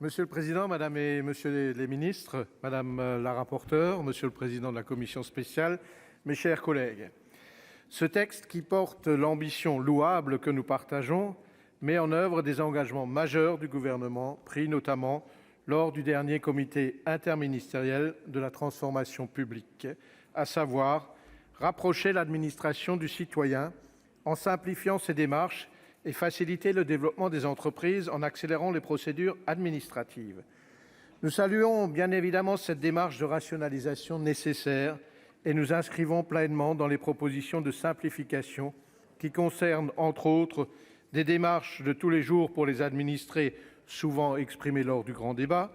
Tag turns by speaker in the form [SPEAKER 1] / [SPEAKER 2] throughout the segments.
[SPEAKER 1] Monsieur le président, madame et monsieur les ministres, madame la rapporteure, monsieur le président de la commission spéciale, mes chers collègues, ce texte, qui porte l'ambition louable que nous partageons, met en œuvre des engagements majeurs du Gouvernement, pris notamment lors du dernier comité interministériel de la transformation publique, à savoir rapprocher l'administration du citoyen en simplifiant ses démarches et faciliter le développement des entreprises en accélérant les procédures administratives. Nous saluons bien évidemment cette démarche de rationalisation nécessaire et nous inscrivons pleinement dans les propositions de simplification qui concernent, entre autres, des démarches de tous les jours pour les administrés, souvent exprimées lors du grand débat,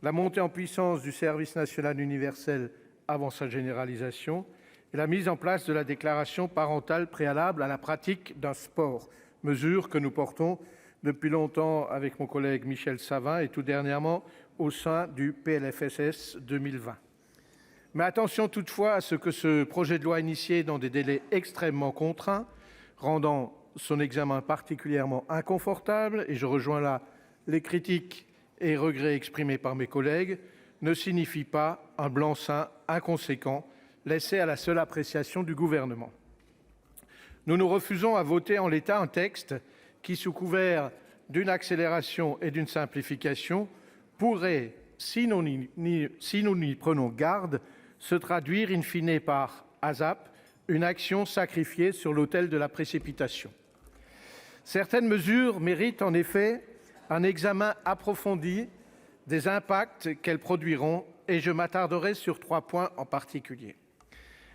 [SPEAKER 1] la montée en puissance du service national universel avant sa généralisation et la mise en place de la déclaration parentale préalable à la pratique d'un sport, mesure que nous portons depuis longtemps avec mon collègue Michel Savin et tout dernièrement au sein du PLFSS 2020. Mais attention toutefois à ce que ce projet de loi initié dans des délais extrêmement contraints, rendant son examen particulièrement inconfortable, et je rejoins là les critiques et regrets exprimés par mes collègues, ne signifie pas un blanc-seing inconséquent laissé à la seule appréciation du gouvernement. Nous nous refusons à voter en l'état un texte qui, sous couvert d'une accélération et d'une simplification, pourrait, si nous n'y prenons garde, se traduire in fine par ASAP, une action sacrifiée sur l'autel de la précipitation. Certaines mesures méritent en effet un examen approfondi des impacts qu'elles produiront, et je m'attarderai sur 3 points en particulier.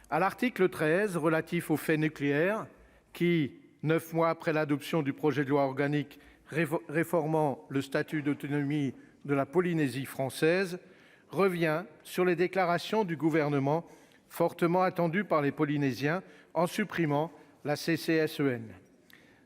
[SPEAKER 1] À l'article 13, relatif aux faits nucléaires, qui, 9 mois après l'adoption du projet de loi organique réformant le statut d'autonomie de la Polynésie française, revient sur les déclarations du Gouvernement fortement attendues par les Polynésiens en supprimant la CCSEN.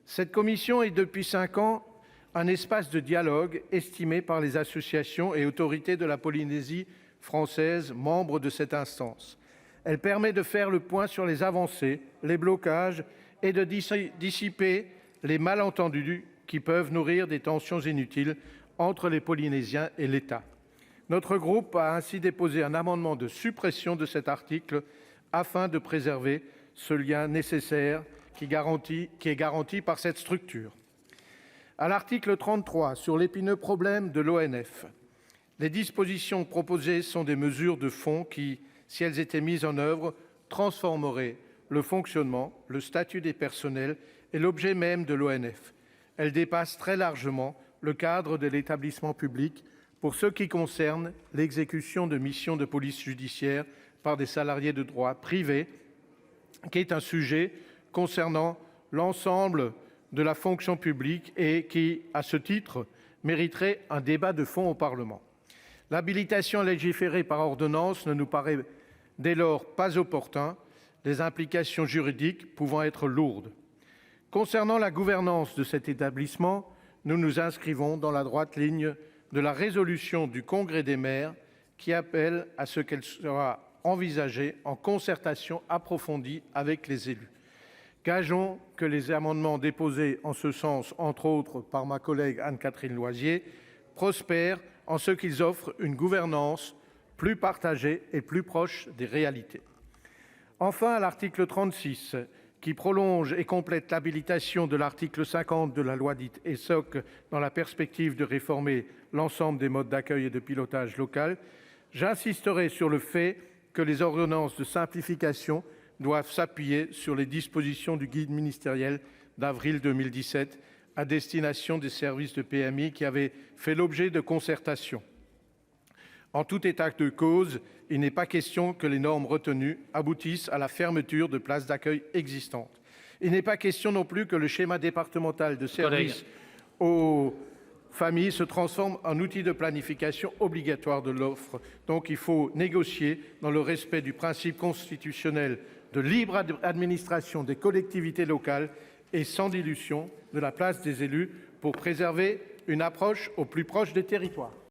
[SPEAKER 1] Cette commission est depuis 5 ans un espace de dialogue estimé par les associations et autorités de la Polynésie française, membres de cette instance. Elle permet de faire le point sur les avancées, les blocages et de dissiper les malentendus qui peuvent nourrir des tensions inutiles entre les Polynésiens et l'État. Notre groupe a ainsi déposé un amendement de suppression de cet article afin de préserver ce lien nécessaire qui est garanti par cette structure. À l'article 33, sur l'épineux problème de l'ONF, les dispositions proposées sont des mesures de fond qui, si elles étaient mises en œuvre, transformeraient le fonctionnement, le statut des personnels et l'objet même de l'ONF. Elles dépassent très largement le cadre de l'établissement public pour ce qui concerne l'exécution de missions de police judiciaire par des salariés de droit privé, qui est un sujet concernant l'ensemble de la fonction publique et qui, à ce titre, mériterait un débat de fond au Parlement. L'habilitation à légiférer par ordonnance ne nous paraît dès lors pas opportune, les implications juridiques pouvant être lourdes. Concernant la gouvernance de cet établissement, nous nous inscrivons dans la droite ligne de la résolution du Congrès des maires qui appelle à ce qu'elle soit envisagée en concertation approfondie avec les élus. Gageons que les amendements déposés en ce sens, entre autres par ma collègue Anne-Catherine Loisier, prospèrent en ce qu'ils offrent une gouvernance plus partagée et plus proche des réalités. Enfin, à l'article 36, qui prolonge et complète l'habilitation de l'article 50 de la loi dite ESSOC dans la perspective de réformer l'ensemble des modes d'accueil et de pilotage local, j'insisterai sur le fait que les ordonnances de simplification doivent s'appuyer sur les dispositions du guide ministériel d'avril 2017 à destination des services de PMI qui avaient fait l'objet de concertations. En tout état de cause, il n'est pas question que les normes retenues aboutissent à la fermeture de places d'accueil existantes. Il n'est pas question non plus que le schéma départemental de services aux familles se transforme en outil de planification obligatoire de l'offre. Donc il faut négocier dans le respect du principe constitutionnel de libre administration des collectivités locales et sans dilution de la place des élus pour préserver une approche au plus proche des territoires.